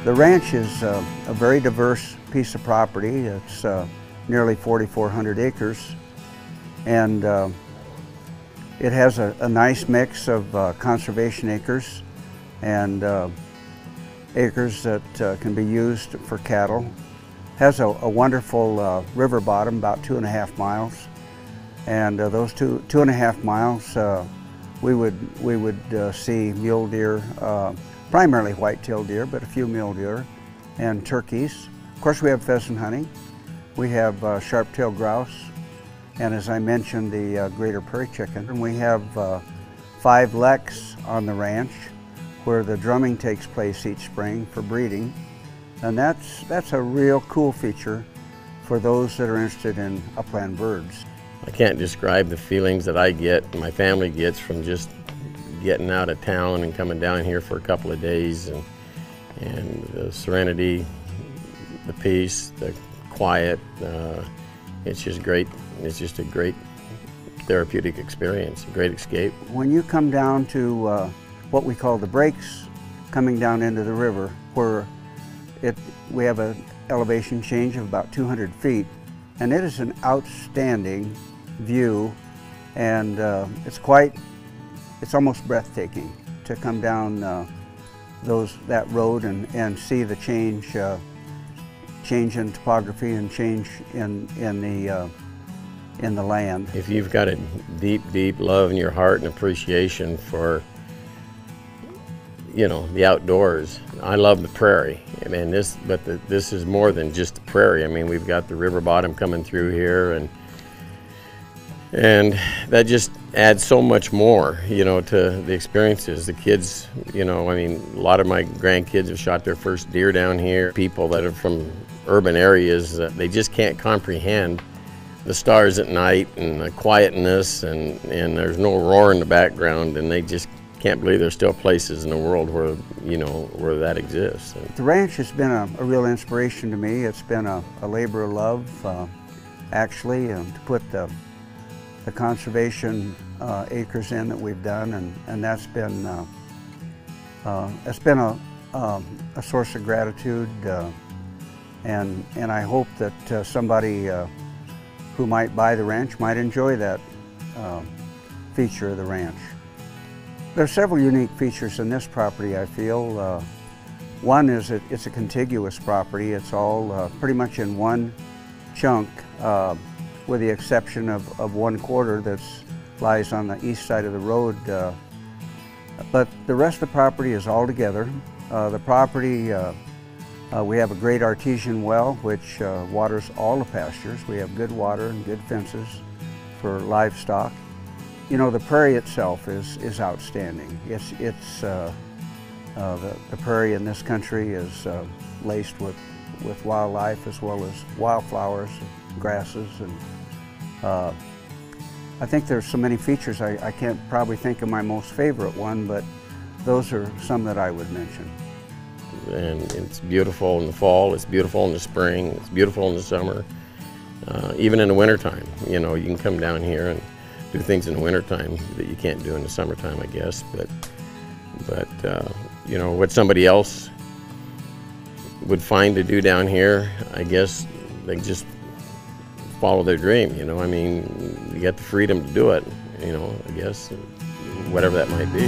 The ranch is a very diverse piece of property. It's nearly 4,400 acres, and it has a nice mix of conservation acres and acres that can be used for cattle. Has a wonderful river bottom, about 2.5 miles, and those two and a half miles we would see mule deer, primarily white-tailed deer, but a few mule deer and turkeys. Of course, we have pheasant hunting. We have sharp-tailed grouse, and as I mentioned, the greater prairie chicken. And we have 5 leks on the ranch where the drumming takes place each spring for breeding. And that's a real cool feature for those that are interested in upland birds. I can't describe the feelings that I get, my family gets, from just getting out of town and coming down here for a couple of days, and the serenity, the peace, the quiet. It's just great. It's just a great therapeutic experience, a great escape. When you come down to what we call the breaks, coming down into the river, where we have an elevation change of about 200 feet, and it is an outstanding view, and it's almost breathtaking to come down that road and see the change in topography and change in the land. If you've got a deep love in your heart and appreciation for, you know, the outdoors. I love the prairie. I mean, this is more than just the prairie. I mean, we've got the river bottom coming through here, and that just adds so much more, you know, to the experiences. The kids, you know, I mean, a lot of my grandkids have shot their first deer down here. People that are from urban areas, they just can't comprehend the stars at night and the quietness, and there's no roar in the background, and they just can't believe there's still places in the world where, you know, where that exists. The ranch has been a real inspiration to me. It's been a labor of love, actually, to put the conservation acres in that we've done, and that's been a source of gratitude, and I hope that somebody who might buy the ranch might enjoy that feature of the ranch. There are several unique features in this property, I feel. One is it's a contiguous property. It's all pretty much in one chunk, with the exception of one quarter that lies on the east side of the road. But the rest of the property is all together. The property, we have a great artesian well which waters all the pastures. We have good water and good fences for livestock. You know, the prairie itself is outstanding. The prairie in this country is laced with wildlife as well as wildflowers, and grasses, and I think there's so many features. I can't probably think of my most favorite one, but those are some that I would mention. And it's beautiful in the fall, it's beautiful in the spring, it's beautiful in the summer, even in the wintertime. You know, you can come down here and do things in the wintertime that you can't do in the summertime, I guess. But you know, what somebody else would find to do down here, I guess they just follow their dream. You know, I mean, you got the freedom to do it. You know, I guess whatever that might be.